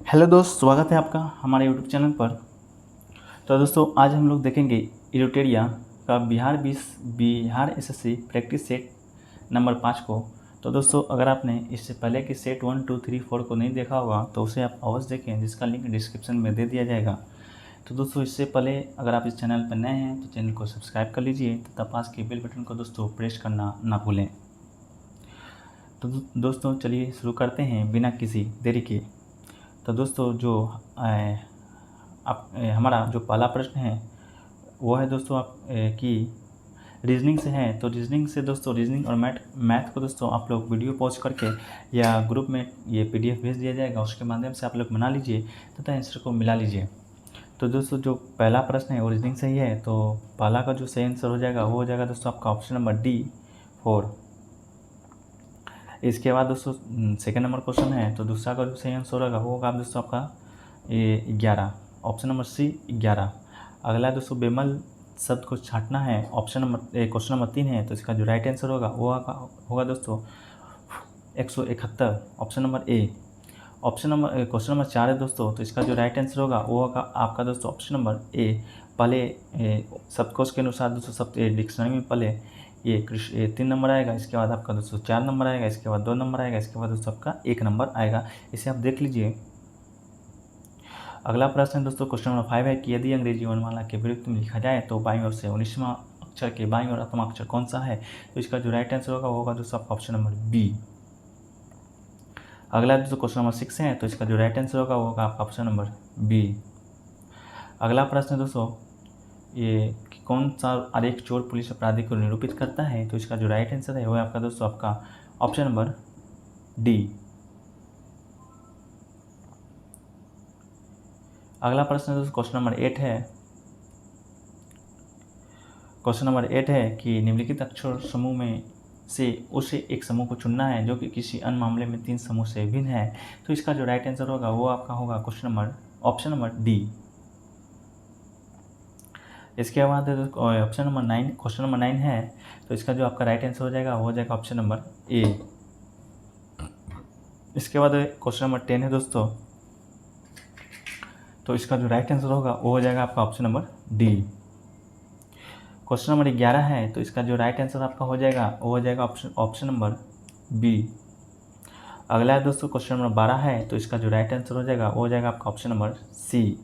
Hello दोस्त, स्वागत है आपका हमारे यूट्यूब चैनल पर। तो दोस्तों आज हम लोग देखेंगे इरोटेरिया का Bihar SSC practice set number 5 को। तो दोस्तों अगर आपने इससे पहले के सेट 1, 2, 3, 4 को नहीं देखा होगा तो उसे आप अवश्य देखें, जिसका लिंक डिस्क्रिप्शन में दे दिया जाएगा। तो दोस्तों इससे पहले अगर आप इस चैनल पर नए हैं तो चैनल को सब्सक्राइब कर लीजिए तथा पास के बेल बटन को दोस्तों प्रेस करना ना भूलें। तो दोस्तों चलिए शुरू करते हैं बिना किसी देरी के। तो दोस्तों जो हमारा जो पहला प्रश्न है वो है दोस्तों आप कि रीजनिंग से है। तो रीजनिंग से दोस्तों रीजनिंग और मैथ को दोस्तों आप लोग वीडियो पॉज करके या ग्रुप में ये पीडीएफ भेज दिया जाएगा, उसके माध्यम से आप लोग बना लीजिए तथा आंसर को मिला लीजिए। तो दोस्तों जो पहला प्रश्न है वो रीजनिंग से ही है, तो पहला का जो सही आंसर हो जाएगा वो हो जाएगा दोस्तों आपका ऑप्शन नंबर डी 4। इसके बाद दोस्तों सेकेंड नंबर क्वेश्चन है, तो दूसरा का जो सही आंसर होगा वो होगा दोस्तों आपका ये 11, ऑप्शन नंबर सी 11। अगला दोस्तों बेमल शब्द को छांटना है, क्वेश्चन नंबर 3 है, तो इसका जो राइट आंसर होगा वो होगा दोस्तों 171, option number A. Question number 4 है दोस्तों, तो इसका जो राइट आंसर होगा वो होगा आपका दोस्तों ऑप्शन नंबर ए। पहले शब्दकोश के अनुसार दोस्तों शब्द डिक्शनरी में पहले ये 3 नंबर आएगा, इसके बाद आपका दोस्तों 4 नंबर आएगा, इसके बाद 2 नंबर आएगा, इसके बाद दोस्तों आपका 1 नंबर आएगा। इसे आप देख लीजिए। अगला प्रश्न है दोस्तों क्वेश्चन नंबर 5 है कि यदि अंग्रेजी वर्णमाला के विरुद्ध में लिखा जाए तो बाईं ओर से 19वां अक्षर के बाईं ओर प्रथम अक्षर कौन सा है? तो इसका जो राइट आंसर होगा वो होगा दोस्तों आपका ऑप्शन नंबर बी। अगला दोस्तों क्वेश्चन नंबर 6 है, तो इसका जो राइट आंसर होगा वो होगा आपका ऑप्शन नंबर बी। अगला प्रश्न है दोस्तों ये कि कौन सा आरेख चोर पुलिस अपराधी को निरूपित करता है? तो इसका जो राइट आंसर है वो है आपका दोस्तों आपका ऑप्शन नंबर डी। अगला प्रश्न है दोस्तों क्वेश्चन नंबर 8 है। क्वेश्चन नंबर 8 है कि निम्नलिखित अक्षर समूह में से उसे एक समूह को चुनना है जो कि किसी अन्य मामले में 3 समूह से भिन्न है। तो इसका जो राइट आंसर होगा वो आपका होगा ऑप्शन नंबर डी। इसके बाद ऑप्शन नंबर 9, क्वेश्चन नंबर 9 है, तो इसका जो आपका राइट आंसर हो जाएगा वो हो जाएगा ऑप्शन नंबर ए। इसके बाद क्वेश्चन नंबर 10 है दोस्तों, तो इसका जो राइट आंसर होगा वो हो जाएगा आपका option number D. Question number 11 है, तो इसका जो राइट आंसर आपका हो जाएगा वो हो जाएगा ऑप्शन नंबर बी। अगला है दोस्तों क्वेश्चन नंबर 12 है, तो इसका जो राइट आंसर हो जाएगा वो हो जाएगा आपका ऑप्शन नंबर सी।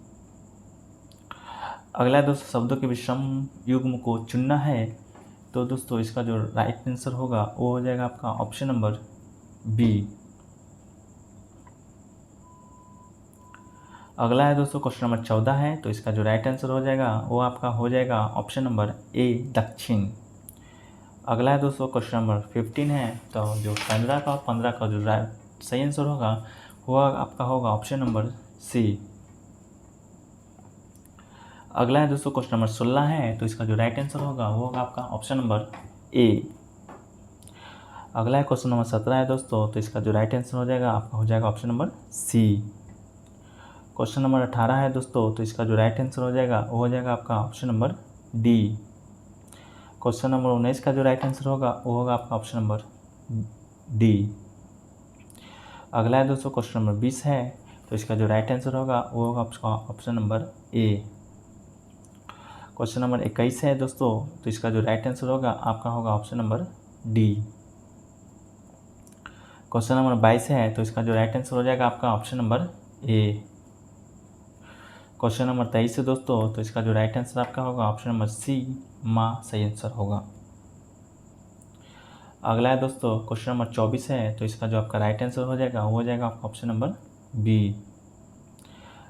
अगला है दोस्तों शब्दों के विषम युग्म को चुनना है, तो दोस्तों इसका जो राइट आंसर होगा वो हो जाएगा आपका ऑप्शन नंबर बी। अगला है दोस्तों क्वेश्चन नंबर 14 है, तो इसका जो राइट आंसर हो जाएगा वो आपका हो जाएगा ऑप्शन नंबर ए दक्षिण। अगला है दोस्तों क्वेश्चन नंबर 15 है, तो जो 15 का जो सही आंसर होगा वो आपका होगा ऑप्शन नंबर सी। अगला है दोस्तों क्वेश्चन नंबर 16 है, तो इसका जो राइट आंसर होगा वो होगा आपका ऑप्शन नंबर ए। अगला है क्वेश्चन नंबर 17 है दोस्तों, तो इसका जो राइट आंसर हो जाएगा आपका हो जाएगा option number C. Question number 18 है दोस्तों, तो इसका जो राइट आंसर हो जाएगा वो हो जाएगा आपका option number D. Question number 19 का जो राइट आंसर होगा वो होगा आपका ऑप्शन नंबर डी। अगला है दोस्तों क्वेश्चन नंबर 20 है, तो इसका जो राइट आंसर होगा वो होगा आपका option number A. Question number 21 है दोस्तों, तो इसका जो राइट आंसर होगा आपका होगा option number D. Question number 22 है, तो इसका जो राइट आंसर हो जाएगा आपका option number A. Question number 23 है दोस्तों, तो इसका जो राइट आंसर आपका होगा ऑप्शन नंबर सी माँ सही आंसर होगा। अगला है दोस्तों क्वेश्चन नंबर 24 है, तो इसका जो आपका राइट आंसर हो जाएगा वो हो जाएगा आपका ऑप्शन नंबर बी।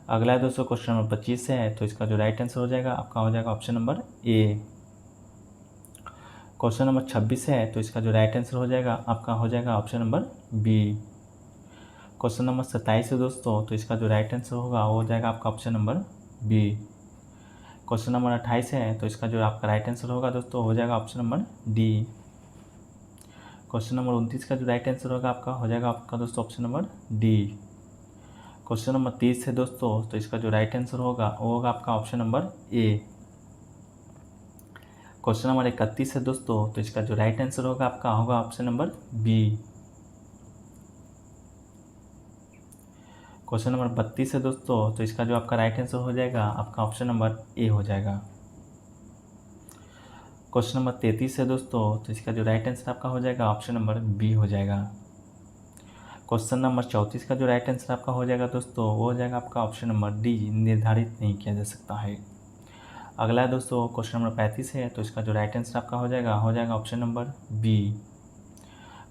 अगला है दोस्तों क्वेश्चन नंबर 25 है, तो इसका जो राइट आंसर हो जाएगा आपका हो जाएगा option number A. Question number 26 है, तो इसका जो राइट आंसर हो जाएगा आपका हो जाएगा option number B. Question number 27 है दोस्तों, तो इसका जो राइट आंसर होगा वो हो जाएगा आपका option number B. Question number 28 है, तो इसका जो आपका राइट आंसर होगा दोस्तों हो जाएगा option number D. Question number 29 का जो राइट आंसर होगा आपका हो जाएगा आपका दोस्तों option number D. Question number 30 है दोस्तों, तो इसका जो राइट आंसर होगा वो होगा आपका option number A. Question number 31 है दोस्तों, तो इसका जो राइट आंसर होगा आपका होगा option number B. Question number 32 है दोस्तों, तो इसका जो आपका राइट आंसर हो जाएगा आपका ऑप्शन नंबर ए हो जाएगा। क्वेश्चन नंबर 33 है दोस्तों, तो इसका जो राइट आंसर आपका हो जाएगा ऑप्शन नंबर बी हो जाएगा। क्वेश्चन नंबर 34 का जो राइट आंसर आपका हो जाएगा दोस्तों, वो हो जाएगा आपका ऑप्शन नंबर डी, निर्धारित नहीं किया जा सकता है। अगला है दोस्तों क्वेश्चन नंबर 35 है, तो इसका जो राइट आंसर आपका हो जाएगा option number B.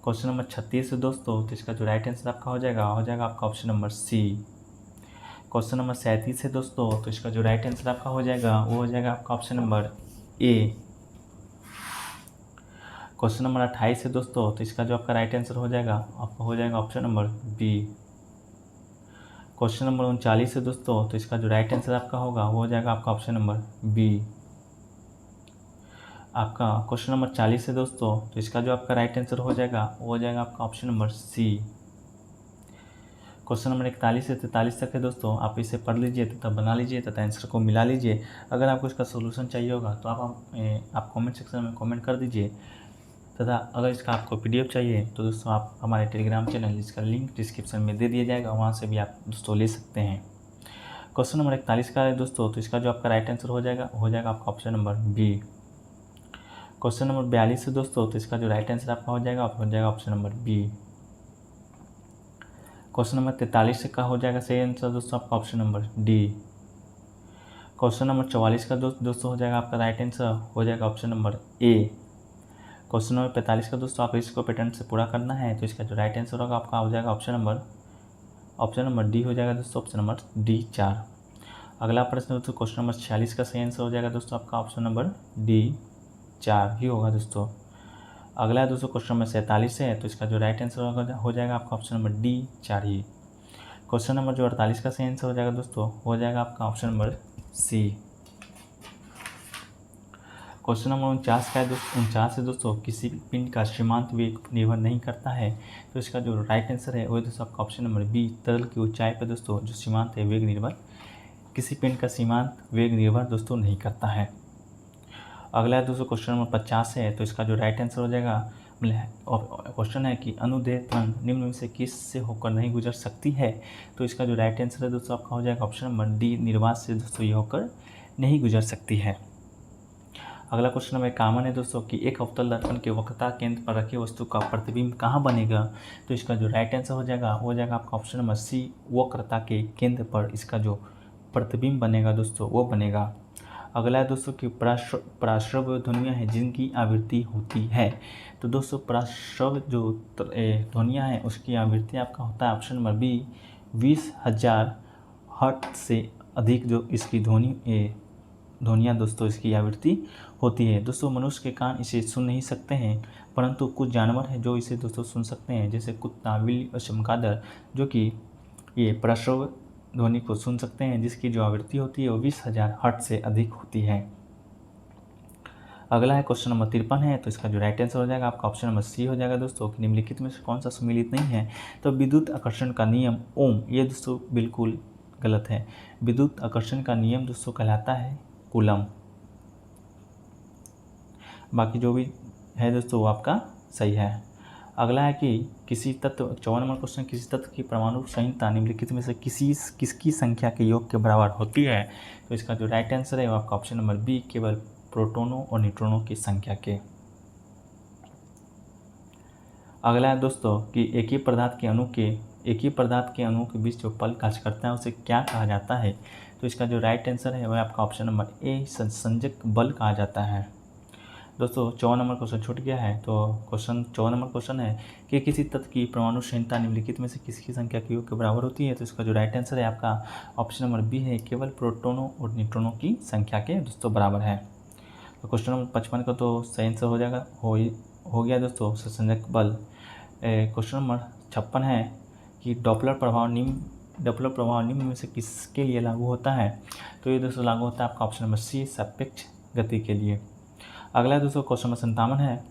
Question number 36 है दोस्तों, तो इसका जो राइट आंसर आपका हो जाएगा आपका option number C. Question number 37 है दोस्तों, तो इसका जो राइट आंसर आपका हो जाएगा वो हो जाएगा आपका option number A. Question number 28 है दोस्तों, तो इसका जो आपका राइट आंसर हो जाएगा आपका हो जाएगा option number B. Question number 39 है दोस्तों, तो इसका जो राइट आंसर आपका होगा वो हो जाएगा आपका ऑप्शन नंबर बी। आपका क्वेश्चन नंबर 40 है दोस्तों, तो इसका जो आपका राइट आंसर हो जाएगा वो हो जाएगा आपका option number C. Question number 41 से 43 तक है दोस्तों, आप इसे पढ़ लीजिए तथा बना लीजिए तथा आंसर को मिला लीजिए। अगर आपको इसका सोल्यूशन चाहिए होगा तो आप कमेंट सेक्शन में कमेंट कर दीजिए तथा अगर इसका आपको पीडीएफ चाहिए तो दोस्तों आप हमारे टेलीग्राम चैनल जिसका लिंक डिस्क्रिप्शन में दे दिया जाएगा, वहाँ से भी आप दोस्तों ले सकते हैं। क्वेश्चन नंबर 41 का है दोस्तों, तो इसका जो आपका राइट आंसर हो जाएगा आपका option number B. Question number 42 है दोस्तों, तो इसका जो राइट आंसर आपका हो जाएगा option number B. Question number 43 का हो जाएगा सही आंसर दोस्तों आपका option number D. Question number 44 का दोस्तों हो जाएगा आपका राइट आंसर हो जाएगा option number A. Question number 45 का दोस्तों आप इसको पैटर्न से पूरा करना है, तो इसका जो राइट आंसर होगा आपका हो जाएगा ऑप्शन नंबर डी हो जाएगा दोस्तों, ऑप्शन नंबर डी 4। अगला प्रश्न दोस्तों क्वेश्चन नंबर 46 का सही आंसर हो जाएगा दोस्तों आपका ऑप्शन नंबर डी 4 ही होगा दोस्तों। अगला दोस्तों क्वेश्चन नंबर 47 है, तो इसका जो राइट आंसर हो जाएगा आपका ऑप्शन नंबर डी 4 ही। क्वेश्चन नंबर जो 48 का सही आंसर हो जाएगा दोस्तों हो जाएगा आपका option number C. Question number 49 है दोस्तों, किसी पिंड का सीमांत वेग निर्भर नहीं करता है, तो इसका जो राइट आंसर है वो दोस्तों आपका ऑप्शन नंबर बी, तरल की ऊंचाई पर दोस्तों जो सीमांत है वेग निर्भर, किसी पिंड का सीमांत वेग निर्भर दोस्तों नहीं करता है। अगला दोस्तों क्वेश्चन नंबर 50 है, तो इसका जो राइट आंसर हो जाएगा क्वेश्चन है कि अनुदैर्घ्य तरंग निम्न में से किस से होकर नहीं गुजर सकती है, तो इसका जो राइट आंसर है दोस्तों आपका हो जाएगा ऑप्शन नंबर डी, निर्वात से दोस्तों ये होकर नहीं गुजर सकती है। अगला क्वेश्चन नंबर 51 है दोस्तों कि एक अवतल दर्पण के वक्रता केंद्र पर रखे वस्तु का प्रतिबिंब कहाँ बनेगा, तो इसका जो राइट आंसर हो जाएगा आपका ऑप्शन नंबर सी, वक्रता के केंद्र पर इसका जो प्रतिबिंब बनेगा दोस्तों वो बनेगा। अगला है दोस्तों कि पराश्रव्य ध्वनियाँ हैं जिनकी आवृत्ति होती है, तो दोस्तों पराश्रव्य जो ध्वनियाँ हैं उसकी आवृत्ति आपका होता है ऑप्शन नंबर बी, 20,000 हर्ट्ज से अधिक जो इसकी ध्वनियाँ दोस्तों इसकी आवृत्ति होती है। दोस्तों मनुष्य के कान इसे सुन नहीं सकते हैं, परंतु कुछ जानवर हैं जो इसे दोस्तों सुन सकते हैं, जैसे कुत्ता, बिल्ली और चमगादड़, जो कि ये पराश्रव्य ध्वनि को सुन सकते हैं जिसकी जो आवृत्ति होती है वो 20,000 हर्ट्ज से अधिक होती है। अगला है क्वेश्चन नंबर 53 है, तो इसका जो राइट आंसर हो जाएगा आपका ऑप्शन नंबर सी हो जाएगा दोस्तों कि निम्नलिखित में से कौन सा सम्मिलित नहीं है, तो विद्युत आकर्षण का नियम ओम, ये दोस्तों बिल्कुल गलत है। विद्युत आकर्षण का नियम दोस्तों कहलाता है कूलम। बाकी जो भी है दोस्तों वो आपका सही है। अगला है कि किसी तत्व 54 नंबर क्वेश्चन, किसी तत्व की परमाणु संयुक्ता निम्नलिखित में से किसकी संख्या के योग के बराबर होती है, तो इसका जो राइट आंसर है वो आपका ऑप्शन नंबर बी, केवल प्रोटोनों और न्यूट्रॉनों की संख्या के। अगला है दोस्तों कि एक ही पदार्थ के अणुओं के बीच जो पल कार्य करता है उसे क्या कहा जाता है, तो इसका जो राइट आंसर है वह आपका ऑप्शन नंबर ए, संसंजक बल कहा जाता है। दोस्तों 54 नंबर क्वेश्चन छूट गया है, तो 54 नंबर क्वेश्चन है कि किसी तत्व की परमाणु संख्या निम्नलिखित में से किसकी संख्या के योग के बराबर होती है, तो इसका जो राइट आंसर है आपका ऑप्शन नंबर बी है, केवल प्रोटोनों और न्यूट्रॉनों की संख्या के दोस्तों बराबर है। तो क्वेश्चन नंबर 55 का तो सही आंसर हो जाएगा हो गया दोस्तों संसंजक बल। क्वेश्चन नंबर 56 है कि डॉपलर प्रभाव निम्न में से किसके लिए लागू होता है, तो ये दोस्तों लागू होता है आपका ऑप्शन नंबर सी, सापेक्ष गति के लिए। अगला दोस्तों क्वेश्चन नंबर 57 है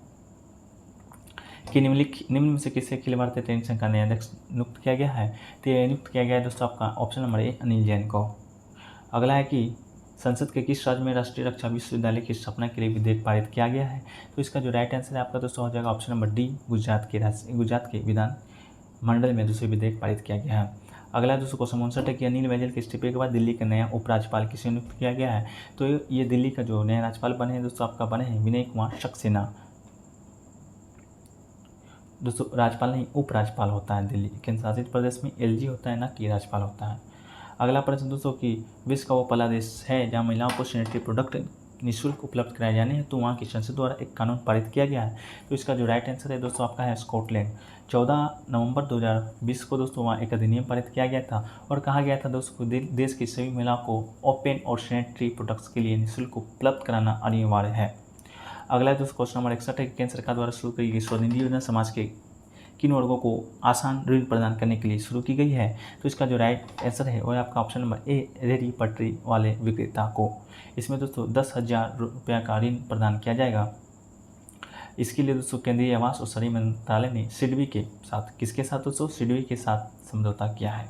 कि निम्न में से किसे अखिल भारतीय ट्रेन संघ का नया अध्यक्ष नियुक्त किया गया है, तो ये नियुक्त किया गया है दोस्तों आपका option number A, Anil Jain को। अगला है कि संसद के किस राज्य में राष्ट्रीय रक्षा विश्वविद्यालय की स्थापना के लिए विधेयक पारित किया गया है, तो इसका जो राइट आंसर है आपका दोस्तों हो जाएगा ऑप्शन नंबर डी, गुजरात के विधान मंडल में दूसरे विधेयक पारित किया गया है। अगला दोस्तों क्वेश्चन 59 है कि अनिल बैजल के इस्तीफे के बाद दिल्ली का नया उपराज्यपाल किसे नियुक्त किया गया है। तो ये दिल्ली का जो नया राज्यपाल बने हैं दोस्तों आपका बने हैं विनय कुमार सक्सेना। दोस्तों राज्यपाल नहीं उपराज्यपाल होता है दिल्ली केंद्र शासित प्रदेश में, एलजी होता है ना कि राज्यपाल होता है। अगला प्रश्न दोस्तों कि विश्व का वो पहला देश है जहाँ महिलाओं को सैनिटरी प्रोडक्ट निःशुल्क उपलब्ध कराए जाने हैं, तो वहाँ की संसद द्वारा एक कानून पारित किया गया है। तो इसका जो राइट आंसर है दोस्तों आपका है स्कॉटलैंड। 14 नवंबर 2020 को दोस्तों वहाँ एक अधिनियम पारित किया गया था और कहा गया था दोस्तों देश की सभी महिलाओं को ओपन और सैनिटरी प्रोडक्ट्स के लिए निःशुल्क उपलब्ध कराना अनिवार्य है। अगला दोस्तों क्वेश्चन नंबर 61 है कि केंद्र सरकार द्वारा शुरू की गई स्वनिधि योजना समाज के किन वर्गों को आसान ऋण प्रदान करने के लिए शुरू की गई है। तो इसका जो राइट आंसर है वो है आपका ऑप्शन नंबर ए, रेहड़ी पटरी वाले विक्रेता को। इसमें दोस्तों 10,000 रुपया का ऋण प्रदान किया जाएगा। इसके लिए दोस्तों केंद्रीय आवास और शहरी मंत्रालय ने सिडबी के साथ, किसके साथ दोस्तों, सिडबी के साथ समझौता किया है।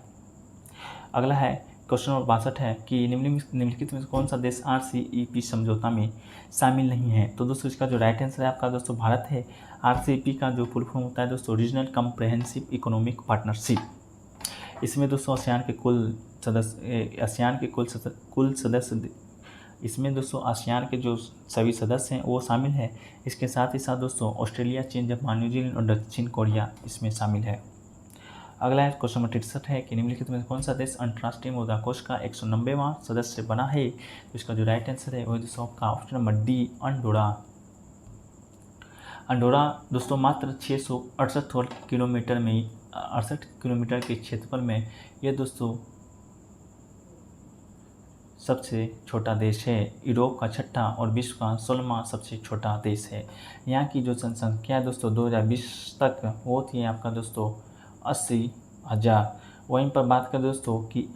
अगला है क्वेश्चन नंबर 62 है कि निम्नलिखित में कौन सा देश RCEP समझौता में शामिल नहीं है। तो दोस्तों इसका जो राइट आंसर है आपका दोस्तों भारत है। RCEP का जो फुल फॉर्म होता है दोस्तों रीजनल कम्प्रहेंसिव इकोनॉमिक पार्टनरशिप। इसमें दोस्तों आसियान के कुल सदस्य इसमें दोस्तों आसियान के जो सभी सदस्य हैं वो शामिल है। इसके साथ ही साथ दोस्तों ऑस्ट्रेलिया, चीन, जापान, न्यूजीलैंड और दक्षिण कोरिया इसमें शामिल है। अगला है क्वेश्चन नंबर 63 है कि निम्नलिखित में कौन सा देश अंतर्राष्ट्रीय मुद्रा कोष का 190वां सदस्य बना है। तो इसका जो राइट आंसर है वो दोस्तों आपका option number D, Andorra. Andorra दोस्तों मात्र 668 किलोमीटर में 68 किलोमीटर के क्षेत्रफल में ये दोस्तों सबसे छोटा देश है। यूरोप का छठा और विश्व का 16वां सबसे छोटा देश है। यहाँ की जो जनसंख्या दोस्तों 2020 तक वो थी आपका दोस्तों 80,000। वहीं पर बात करें दोस्तों कि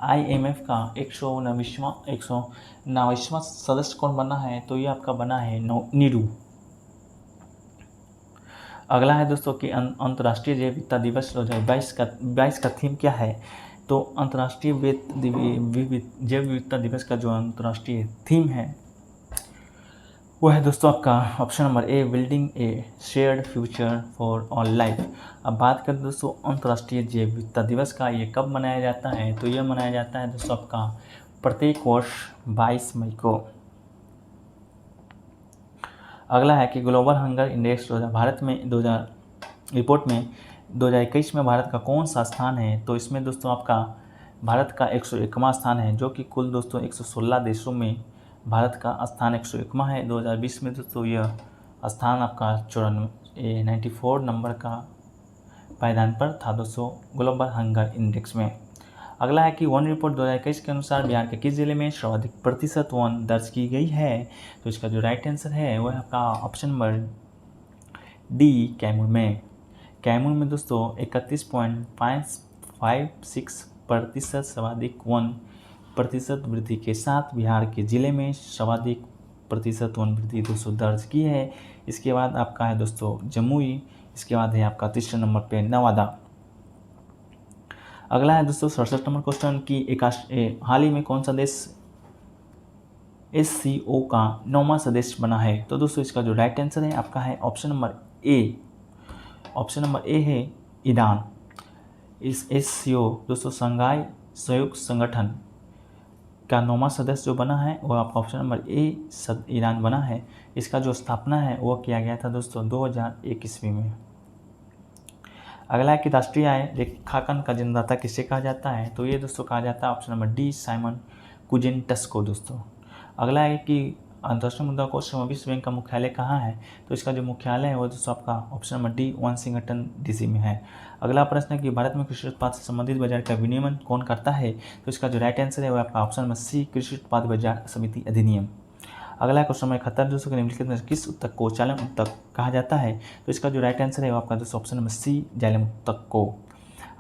IMF का 129वां सदस्य कौन बना है। तो ये आपका बना है नीरू। अगला है दोस्तों कि अंतर्राष्ट्रीय जैव विविधता दिवस 2022 का थीम क्या है। तो अंतर्राष्ट्रीय जैव विविधता दिवस का जो अंतर्राष्ट्रीय थीम है वो है दोस्तों आपका option number A, building A shared future for all life. अब बात करें दोस्तों अंतर्राष्ट्रीय जैव विविधता दिवस का, ये कब मनाया जाता है। तो यह मनाया जाता है दोस्तों आपका प्रत्येक वर्ष 22 मई को। अगला है कि ग्लोबल हंगर इंडेक्स भारत में रिपोर्ट में 2021 में भारत का कौन सा स्थान है। तो इसमें दोस्तों आपका भारत का 101वां स्थान है, जो कि कुल दोस्तों 116 देशों में भारत का स्थान 101वां है। 2020 में दोस्तों यह स्थान आपका 94 नंबर का पायदान पर था दोस्तों ग्लोबल हंगर इंडेक्स में। अगला है कि वन रिपोर्ट 2021 के अनुसार बिहार के किस जिले में सर्वाधिक प्रतिशत वन दर्ज की गई है। तो इसका जो राइट आंसर है वह आपका ऑप्शन नंबर डी, कैमूर में। कैमूर में दोस्तों 31.56% सर्वाधिक वन प्रतिशत वृद्धि के साथ बिहार के जिले में सर्वाधिक प्रतिशत वन वृद्धि दोस्तों दर्ज की है। इसके बाद आपका है दोस्तों जमुई, इसके बाद है आपका तीसरे नंबर पे नवादा। अगला है दोस्तों 67 नंबर क्वेश्चन कि हाल ही में कौन सा देश SCO का 9वां सदस्य बना है। तो दोस्तों इसका जो राइट आंसर है आपका है option number A. Option number A है ईरान। इस SCO दोस्तों शंघाई सहयोग संगठन का 9वां सदस्य जो बना है वो आपका ऑप्शन नंबर ए ईरान बना है। इसका जो स्थापना है वो किया गया था दोस्तों 2001 ईस्वी में। अगला है कि राष्ट्रीय आय लेखांकन का जन्मदाता किसे कहा जाता है। तो ये दोस्तों कहा जाता है ऑप्शन नंबर डी, साइमन कुजेंटस को दोस्तों। अगला है कि अंतर्राष्ट्रीय मुद्रा कोष एवं विश्व बैंक का मुख्यालय कहाँ है। तो इसका जो मुख्यालय है वो दोस्तों आपका option number D, Washington DC में है। अगला प्रश्न है कि भारत में कृषि उत्पाद से संबंधित बाजार का विनियमन कौन करता है। तो इसका जो राइट आंसर है वो आपका ऑप्शन नंबर सी, कृषि उत्पाद बाजार समिति अधिनियम। अगला क्वेश्चन नंबर 71 दोस्तों के निम्नलिखित में किस उत्तक को जालम उत्तक कहा जाता है। तो इसका जो राइट आंसर है वो आपका दोस्तों ऑप्शन नंबर सी, जालम उत्तक को।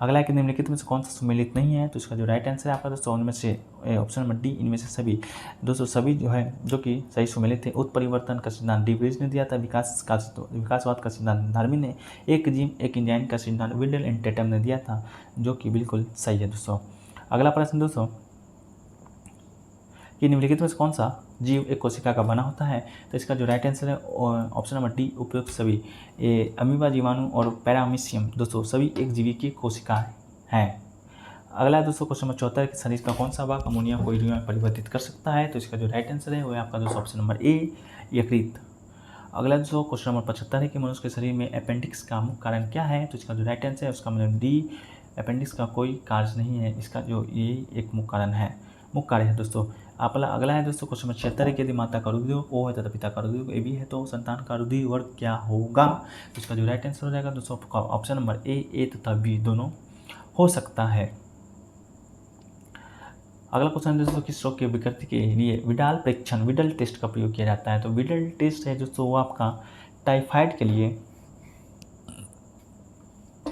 अगला है कि निम्नलिखित में से कौन सा सुमेलित नहीं है। तो इसका जो राइट आंसर है आपका दोस्तों उनमें से ऑप्शन नंबर डी, इनमें से सभी दोस्तों सभी जो है जो कि सही सुमेलित थे। उत्परिवर्तन का सिद्धांत डीब्रिज ने दिया था, विकासवाद का सिद्धांत डार्विन ने, एक जीव एक इंजाइन का सिद्धांत विडल एंड टेटम ने दिया था, जो कि बिल्कुल सही है दोस्तों। अगला प्रश्न दोस्तों कि निम्नलिखित में से कौन सा जीव एक कोशिका का बना होता है, तो इसका जो राइट आंसर है ऑप्शन नंबर डी उपयुक्त सभी। ये अमीबा, जीवाणु और पैरामीशियम दोस्तों सभी एक जीवी की कोशिका हैं। अगला है दोस्तों क्वेश्चन नंबर 74 कि शरीर का कौन सा भाग अमोनिया को यूरिया में परिवर्तित कर सकता है, तो इसका जो राइट आंसर है वो है आपका दोस्तों ऑप्शन नंबर ए यकृत। अगला दोस्तों क्वेश्चन नंबर 75 है कि मनुष्य के शरीर में अपेंडिक्स का मुख्य कारण क्या है, तो इसका जो राइट आंसर है उसका मतलब डी अपेंडिक्स का कोई कार्य नहीं है, इसका जो ये एक मुख्य कारण है, मुख्य कार्य है दोस्तों। अगला है दोस्तों क्वेश्चन नंबर 76 है कि यदि माता का रुधिर ओ है तथा पिता का रुधिर ए भी है तो संतान का रुधिर वर्ग क्या होगा, तो इसका जो राइट आंसर हो जाएगा दोस्तों ऑप्शन नंबर ए तथा बी दोनों हो सकता है। अगला क्वेश्चन दोस्तों किस रोग की विकृति के लिए विडाल परीक्षण विडल टेस्ट का प्रयोग किया जाता है, तो विडल टेस्ट है दोस्तों वो आपका टाइफाइड के लिए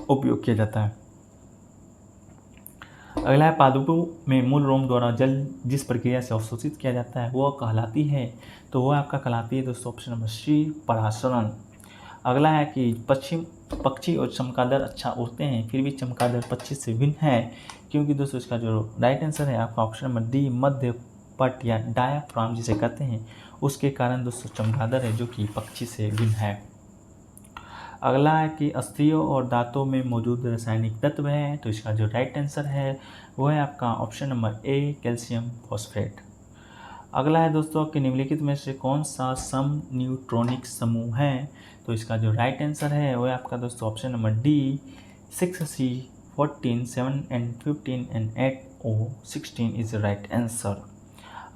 उपयोग किया जाता है। अगला है पादपों में मूल रोम द्वारा जल जिस प्रक्रिया से अवशोषित किया जाता है वह कहलाती है, तो वह आपका कहलाती है दोस्तों ऑप्शन नंबर सी परासरण। अगला है कि पक्षी और चमगादड़ अच्छा उड़ते हैं फिर भी चमगादड़ पक्षी से भिन्न है, क्योंकि दोस्तों इसका जो राइट आंसर है आपका ऑप्शन नंबर डी मध्य पट या डायाफ्राम जिसे कहते हैं उसके कारण दोस्तों चमगादड़ है जो कि पक्षी से भिन्न है। अगला है कि अस्थियों और दांतों में मौजूद रासायनिक तत्व है, तो इसका जो राइट आंसर है वो है आपका option number A calcium phosphate. अगला है दोस्तों कि निम्नलिखित में से कौन सा सम न्यूट्रॉनिक समूह है, तो इसका जो राइट आंसर है वो है आपका दोस्तों option number D 6C 14 7 and 15 and 8O 16 is right answer.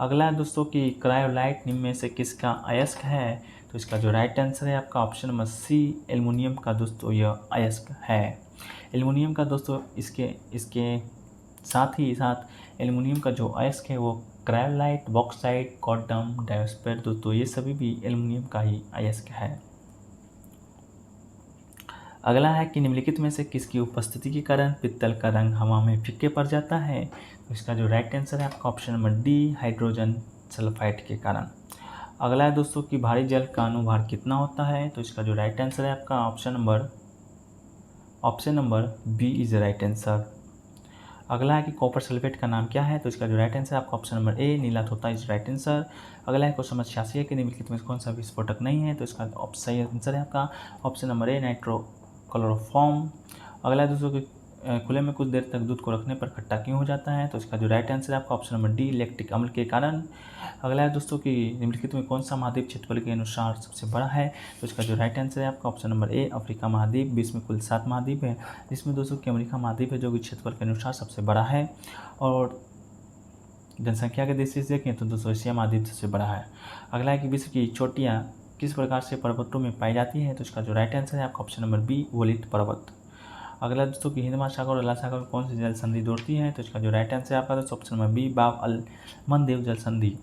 अगला है दोस्तों कि क्रायोलाइट निम्न में से किसका अयस्क है, तो इसका जो राइट आंसर है आपका ऑप्शन नंबर सी एल्युमिनियम का दोस्तों यह अयस्क है। एल्युमिनियम का दोस्तों इसके साथ ही साथ एल्युमिनियम का जो अयस्क है वो क्रायोलाइट, बॉक्साइट, कॉडम, डायोस्पेर दोस्तों ये सभी भी एल्युमिनियम का ही अयस्क है। अगला है कि निम्नलिखित में से किसकी उपस्थिति के कारण पित्तल का रंग हवा में फीके पड़ जाता है, तो इसका जो राइट आंसर है आपका option number D hydrogen sulphide के कारण। अगला है दोस्तों कि भारी जल का अनुभार कितना होता है, तो इसका जो राइट आंसर है आपका option number B is right answer. अगला है कि कॉपर सल्फेट का नाम क्या है, तो इसका जो राइट आंसर है आपका ऑप्शन नंबर ए नीला तोता इज राइट आंसर। अगला है क्वेश्चन नंबर 86 है कि निम्नलिखित में कौन सा विस्फोटक नहीं है, तो इसका सही आंसर है आपका ऑप्शन नंबर ए नाइट्रोक्लोरोफॉर्म। अगला है दोस्तों कि खुले में कुछ देर तक दूध को रखने पर खट्टा क्यों हो जाता है, तो इसका जो राइट आंसर है आपका ऑप्शन नंबर डी लैक्टिक अम्ल के कारण। अगला है दोस्तों कि निम्नलिखित में कौन सा महाद्वीप क्षेत्रफल के अनुसार सबसे बड़ा है, तो इसका जो राइट आंसर है आपका ऑप्शन नंबर ए अफ्रीका महाद्वीप। विश्व में कुल 7 महाद्वीप है जिसमें दोस्तों कि अमेरिका महाद्वीप है जो कि क्षेत्रफल के अनुसार सबसे बड़ा है, और जनसंख्या के दृष्टि से देखें तो दोस्तों एशिया महाद्वीप सबसे बड़ा है। अगला है कि विश्व की चोटियाँ किस प्रकार से पर्वतों में पाई जाती है, तो इसका जो राइट आंसर है आपका ऑप्शन नंबर बी वोलित पर्वत। अगला दोस्तों कि हिंद महासागर और अरला सागर में कौन सी जल संधि जोड़ती है, तो इसका जो राइट आंसर है आपका दोस्तों ऑप्शन नंबर बी बाब अल मंदेव जल संधि।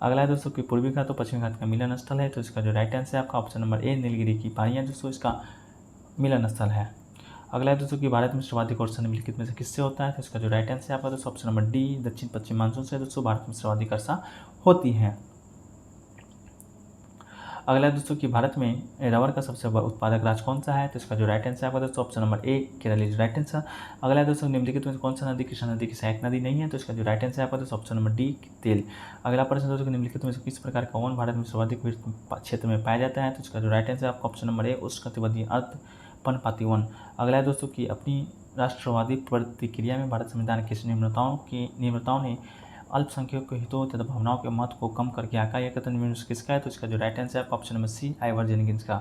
अगला है दोस्तों कि पूर्वी घाट और पश्चिमी घाट का मिलन स्थल है, तो इसका जो राइट आंसर है आपका ऑप्शन नंबर ए नीलगिरी की पहाड़ियाँ दोस्तों इसका मिलन स्थल है। अगला है दोस्तों कि भारत में सर्वाधिक वर्षा निम्नलिखित में से किससे होता है, तो इसका जो राइट आंसर है आपका दोस्तों ऑप्शन नंबर डी दक्षिण पश्चिम मानसून से दोस्तों भारत में सर्वाधिक वर्षा होती है। अगला है दोस्तों कि भारत में रबर का सबसे बड़ा उत्पादक राज्य कौन सा है, तो इसका जो राइट आंसर है आपका दोस्तों option number A Kerala is right answer. अगला है दोस्तों निम्नलिखित में कौन सा नदी कृष्णा नदी की सहायक नदी नहीं है, तो इसका जो राइट आंसर है आपका दोस्तों ऑप्शन नंबर डी तेल। अगला प्रश्न दोस्तों निम्नलिखित में किस प्रकार का वन भारत में सर्वाधिक क्षेत्र में पाया जाता है, तो इसका जो राइट आंसर है आपका ऑप्शन नंबर ए उष्णकटिबंधीय पर्णपाती वन। अगला है दोस्तों कि अपनी राष्ट्रवादी प्रतिक्रिया में भारत संविधान किस निम्नताओं ने अल्पसंख्यकों के हितों तथा भावनाओं के महत्व को कम करके आका यह कथन निम्न से किसका है, तो इसका जो राइट आंसर है ऑप्शन नंबर सी आइवर जेनिकिंस का।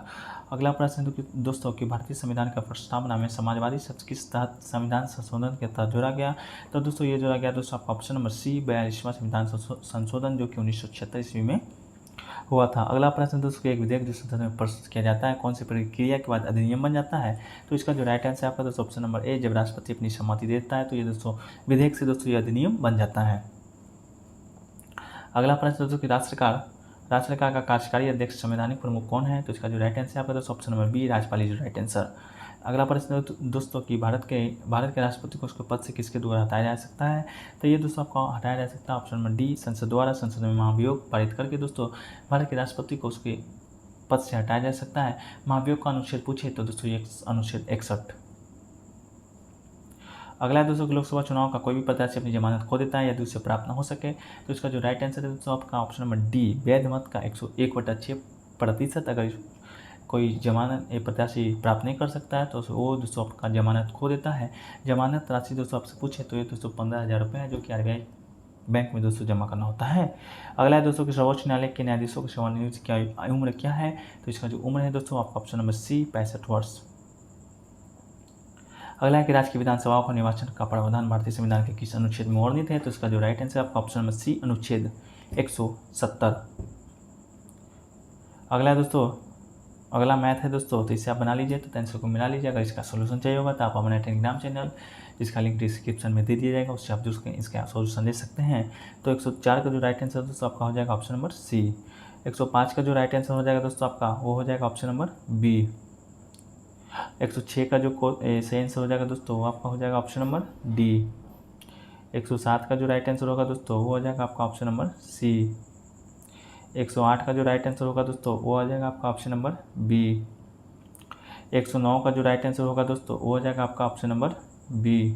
अगला प्रश्न दोस्तों कि भारतीय संविधान का प्रस्तावना में समाजवादी शब्द किस तहत संविधान संशोधन के तहत जोड़ा गया, तो दोस्तों ये जोड़ा गया दोस्तों आपका ऑप्शन नंबर सी 42वां संविधान संशोधन जो कि 1976 ईस्वी में हुआ था। अगला प्रश्न दोस्तों एक विधेयक जो संसद में प्रस्तुत किया जाता है कौन सी प्रक्रिया के बाद अधिनियम बन जाता है, तो इसका जो राइट आंसर है आपका दोस्तों ऑप्शन नंबर ए जब राष्ट्रपति अपनी सहमति देता है तो ये दोस्तों विधेयक से दोस्तों ये अधिनियम बन जाता है। अगला प्रश्न दोस्तों कि राज्य का कार्यकारी अध्यक्ष संवैधानिक प्रमुख कौन है, तो इसका जो राइट आंसर है आपका दोस्तों ऑप्शन नंबर बी राज्यपाल इज राइट आंसर। अगला प्रश्न दोस्तों कि भारत के राष्ट्रपति को उसके पद से किसके द्वारा हटाया जा सकता है, तो ये दोस्तों आपको हटाया जा सकता है ऑप्शन नंबर डी संसद द्वारा। संसद में महाभियोग पारित करके दोस्तों भारत के राष्ट्रपति को उसके पद से हटाया जा सकता है। महाभियोग का अनुच्छेद पूछे तो दोस्तों ये अनुच्छेद 61। अगला है दोस्तों कि लोकसभा चुनाव का कोई भी प्रत्याशी अपनी जमानत खो देता है या दूसरे प्राप्त न हो सके, तो इसका जो राइट आंसर है दोस्तों आपका ऑप्शन नंबर डी, वैध मत का 101/6%। अगर कोई जमानत प्रत्याशी प्राप्त नहीं कर सकता है तो वो दोस्तों आपका जमानत खो देता है। जमानत राशि दोस्तों आपसे पूछे तो ये दोस्तों 15,000 रुपये है, जो कि RBI बैंक में दोस्तों जमा करना होता है। अगला है दोस्तों कि सर्वोच्च न्यायालय के न्यायाधीशों की सेवानिवृत्ति की उम्र क्या है, तो इसका जो उम्र है दोस्तों आपका ऑप्शन नंबर सी 65 वर्ष। अगला है कि राज्य की विधानसभाओं का निर्वाचन का प्रावधान भारतीय संविधान के किस अनुच्छेद में वर्णित है, तो इसका जो राइट आंसर आपका ऑप्शन नंबर सी अनुच्छेद 170। अगला है दोस्तों, अगला मैथ है दोस्तों, तो इसे आप बना लीजिए, तो आंसर को मिला लीजिए। अगर इसका सोल्यूशन चाहिए होगा तो आप हमारे टेलीग्राम चैनल, जिसका लिंक डिस्क्रिप्शन में दे दिया जाएगा, उससे आप जो इसका सोल्यूशन दे सकते हैं। तो 104 का जो राइट आंसर दोस्तों आपका हो जाएगा ऑप्शन नंबर सी। 105 का जो राइट आंसर हो जाएगा दोस्तों आपका वो हो जाएगा ऑप्शन नंबर बी। 106 का जो सही आंसर हो जाएगा दोस्तों वो आपका हो जाएगा ऑप्शन नंबर डी। 107 का जो राइट आंसर होगा दोस्तों वो हो जाएगा आपका ऑप्शन नंबर सी। 108 का जो राइट आंसर होगा दोस्तों वो आ जाएगा आपका ऑप्शन नंबर बी। 109 का जो राइट आंसर होगा दोस्तों वो हो जाएगा आपका ऑप्शन नंबर बी।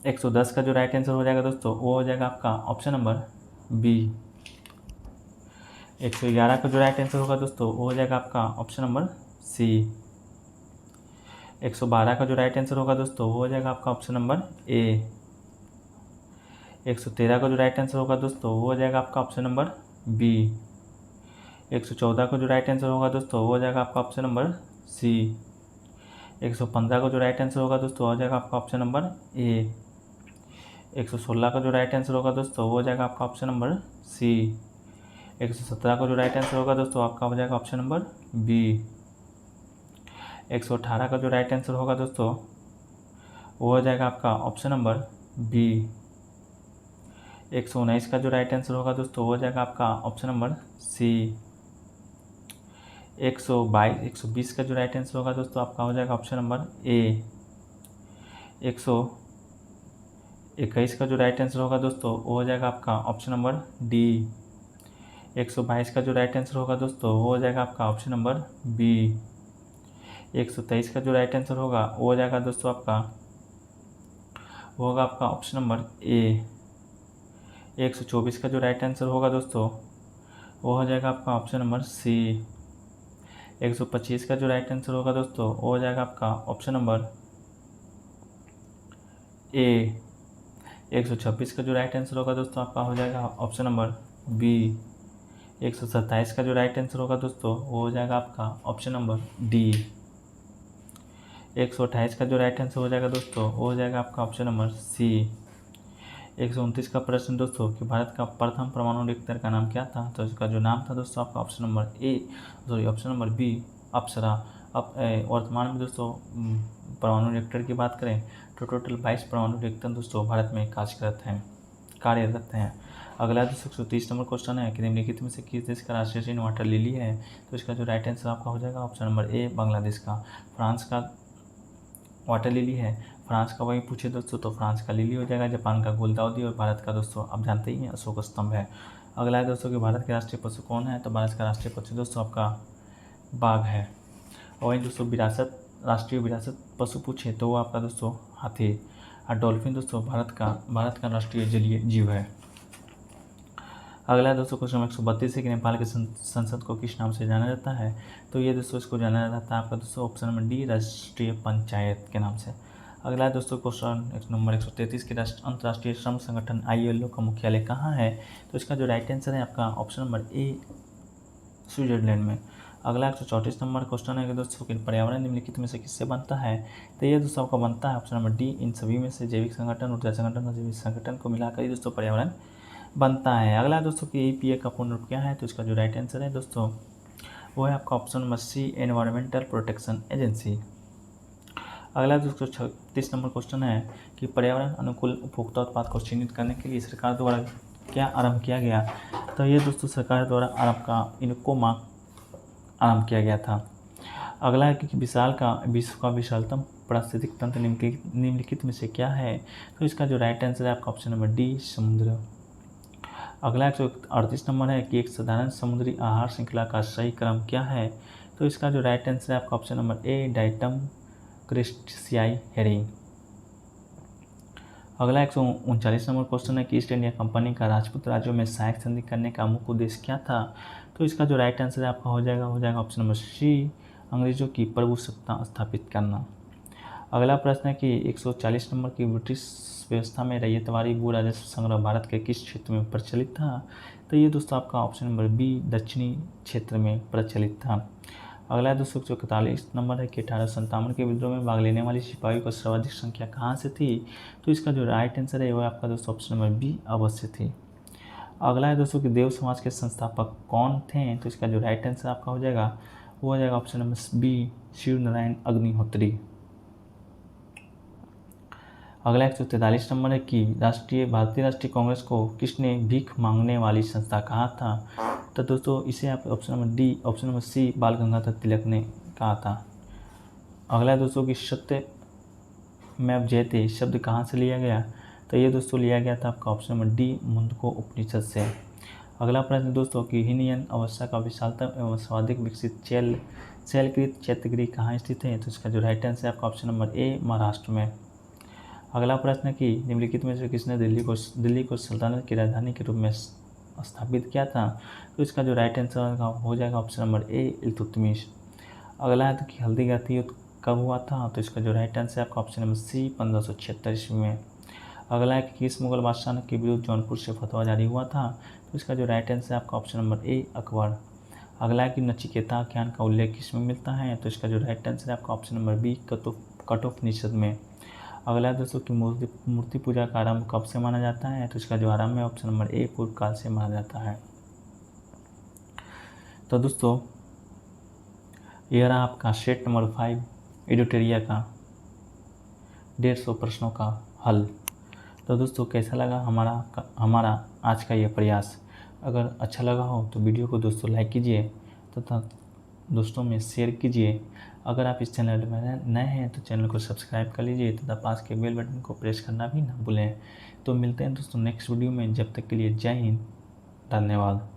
110 का जो राइट आंसर हो जाएगा दोस्तों वो हो जाएगा आपका ऑप्शन नंबर बी। 111 का जो राइट आंसर होगा दोस्तों वो हो जाएगा आपका ऑप्शन नंबर सी। 112 का जो राइट आंसर होगा दोस्तों वो हो जाएगा आपका ऑप्शन नंबर ए। 113 का जो राइट आंसर होगा दोस्तों वो हो जाएगा आपका ऑप्शन नंबर बी। 114 का जो राइट आंसर होगा दोस्तों वो हो जाएगा आपका ऑप्शन नंबर सी। 115 का जो राइट आंसर होगा दोस्तों हो जाएगा आपका ऑप्शन नंबर ए। 116 का जो राइट आंसर होगा दोस्तों वो हो जाएगा आपका ऑप्शन नंबर सी। 117 का जो राइट आंसर होगा दोस्तों आपका हो जाएगा ऑप्शन नंबर बी। 118 का जो राइट आंसर होगा दोस्तों वो हो जाएगा आपका ऑप्शन नंबर बी। 119 का जो राइट आंसर होगा दोस्तों वो हो जाएगा आपका ऑप्शन नंबर सी। 120 का जो राइट आंसर होगा दोस्तों आपका हो जाएगा ऑप्शन नंबर ए। 121 का जो राइट आंसर होगा दोस्तों वो हो जाएगा आपका ऑप्शन नंबर डी। 122 का जो राइट आंसर होगा दोस्तों वो हो जाएगा आपका ऑप्शन नंबर बी। 123 का जो राइट आंसर होगा वो हो जाएगा दोस्तों आपका वो होगा आपका ऑप्शन नंबर ए। 124 का जो राइट आंसर होगा दोस्तों वो हो जाएगा आपका ऑप्शन नंबर सी। 125 का जो राइट आंसर होगा दोस्तों वो हो जाएगा आपका ऑप्शन नंबर ए। 126 का जो राइट आंसर होगा दोस्तों आपका हो जाएगा ऑप्शन नंबर बी। 127 का जो राइट आंसर होगा दोस्तों वो हो जाएगा आपका ऑप्शन नंबर डी। 128 का जो राइट आंसर हो जाएगा दोस्तों वो हो जाएगा आपका ऑप्शन नंबर सी। 129 का प्रश्न दोस्तों कि भारत का प्रथम परमाणु रिएक्टर का नाम क्या था, तो इसका जो नाम था दोस्तों आपका ऑप्शन नंबर बी अप्सरा। अब वर्तमान में दोस्तों परमाणु रिएक्टर की बात करें तो टोटल 22 परमाणु रिएक्टर दोस्तों भारत में कार्यरत हैं। अगला दोस्तों 130 नंबर क्वेश्चन है कि निम्नलिखित में से किस देश का राष्ट्रीय चिन्ह वाटर लिली है, तो इसका जो राइट आंसर आपका हो जाएगा ऑप्शन नंबर ए बांग्लादेश का। फ्रांस का वाटर लिली है, फ्रांस का वही पूछे दोस्तों तो फ्रांस का लिली हो जाएगा। जापान का गुलदाउदी और भारत का दोस्तों आप जानते ही हैं अशोक स्तंभ है। अगला है दोस्तों कि भारत के राष्ट्रीय पशु कौन है, तो भारत का राष्ट्रीय पशु दोस्तों आपका बाघ है। और वही दोस्तों राष्ट्रीय विरासत पशु पूछे तो वो आपका दोस्तों हाथी। और डॉल्फिन दोस्तों भारत का राष्ट्रीय जलीय जीव है। अगला दोस्तों क्वेश्चन 132 है कि नेपाल के संसद को किस नाम से जाना जाता है, तो ये दोस्तों इसको जाना जाता है आपका दोस्तों ऑप्शन नंबर डी राष्ट्रीय पंचायत के नाम से। अगला दोस्तों क्वेश्चन नंबर 133 के अंतर्राष्ट्रीय श्रम संगठन ILO का मुख्यालय कहाँ है, तो इसका जो राइट आंसर है आपका ऑप्शन नंबर ए स्विट्जरलैंड में। अगला 134 नंबर क्वेश्चन है कि दोस्तों कि पर्यावरण निम्नलिखित में से किससे बनता है, तो ये दोस्तों आपका बनता है ऑप्शन नंबर डी इन सभी में से जैविक संगठन, ऊर्जा संगठन और जैविक संगठन को मिलाकर ही दोस्तों पर्यावरण बनता है। अगला दोस्तों कि EPA का पूर्ण रूप क्या है, तो इसका जो राइट आंसर है दोस्तों वो है आपका option number C Environmental Protection Agency. अगला दोस्तों 36 नंबर क्वेश्चन है कि पर्यावरण अनुकूल उपभोक्ता उत्पाद को चिन्हित करने के लिए सरकार द्वारा क्या आरंभ किया गया, तो ये दोस्तों सरकार द्वारा आपका इनको आरंभ किया गया था। अगला है कि विश्व का विशालतम पारिस्थितिक तंत्र निम्नलिखित में से क्या है, तो इसका जो राइट आंसर है आपका ऑप्शन नंबर डी समुद्र। अगला 138 नंबर है कि एक साधारण समुद्री आहार श्रृंखला का सही क्रम क्या है, तो इसका जो राइट आंसर है आपका option number A diatom क्रिस्टियाई herring. अगला 139 नंबर क्वेश्चन है कि ईस्ट इंडिया कंपनी का राजपूत राज्यों में सहायक संधि करने का मुख्य उद्देश्य क्या था। तो इसका जो राइट आंसर है आपका हो जाएगा ऑप्शन नंबर सी, अंग्रेजों की प्रभुसत्ता स्थापित करना। अगला प्रश्न है कि 140 नंबर की ब्रिटिश व्यवस्था में रैयतवारी भू राजस्व संग्रह भारत के किस क्षेत्र में प्रचलित था। तो ये दोस्तों आपका ऑप्शन नंबर बी, दक्षिणी क्षेत्र में प्रचलित था। अगला 241 नंबर है कि 1857 के विद्रोह में भाग लेने वाली सिपाहियों की सर्वाधिक संख्या कहाँ से थी। तो इसका जो राइट आंसर है वो आपका दोस्तों ऑप्शन नंबर बी, अवश्य थी। अगला है दोस्तों कि देव समाज के संस्थापक कौन थे। तो इसका जो राइट आंसर आपका हो जाएगा option number B, Shiv Narayan Agnihotri. अगला 143 नंबर है कि भारतीय राष्ट्रीय कांग्रेस को किसने भीख मांगने वाली संस्था कहा था। तो दोस्तों इसे आप ऑप्शन नंबर सी, बाल गंगाधर तिलक ने कहा था। अगला दोस्तों कि सत्य में जयते शब्द कहाँ से लिया गया। तो ये दोस्तों लिया गया था आपका ऑप्शन नंबर डी, मुंडको उपनिषद से। अगला प्रश्न दोस्तों कि हीनयान अवस्था का विशालतम एवं सर्वाधिक विकसित शैलकृत चैत्यगृह कहाँ स्थित है। तो इसका जो राइट आंसर है आपका ऑप्शन नंबर ए, महाराष्ट्र में। अगला प्रश्न कि निम्नलिखित में से किसने दिल्ली को सल्तनत की राजधानी के रूप में स्थापित किया था। तो इसका जो राइट आंसर हो जाएगा ऑप्शन नंबर ए, इल्तुतमिश। अगला है तो कि हल्दीघाटी युद्ध कब हुआ था। तो इसका जो राइट आंसर है आपका ऑप्शन नंबर सी, 1576 ईस्वी में। अगला है कि किस मुगल बादशाह के विरुद्ध जौनपुर से फतवा जारी हुआ था। तो इसका जो राइट आंसर है आपका ऑप्शन नंबर ए, अकबर। अगला है कि नचिकेता आख्यान का उल्लेख किसमें मिलता है। तो इसका जो राइट आंसर है आपका ऑप्शन नंबर बी, कठोपनिषद में। अगला है दोस्तों कि मूर्ति पूजा का आरंभ कब से माना जाता है। तो इसका जो आरंभ है ऑप्शन नंबर ए, पूर्व काल से माना जाता है। तो दोस्तों यह रहा आपका सेट नंबर 5 एडिटोरिया का 150 प्रश्नों का हल। तो दोस्तों कैसा लगा हमारा आज का ये प्रयास। अगर अच्छा लगा हो तो वीडियो को दोस्तों लाइक कीजिए तथा दोस्तों में शेयर कीजिए। अगर आप इस चैनल में नए हैं तो चैनल को सब्सक्राइब कर लीजिए तथा पास के बेल बटन को प्रेस करना भी ना भूलें। तो मिलते हैं दोस्तों नेक्स्ट वीडियो में। जब तक के लिए जय हिंद, धन्यवाद।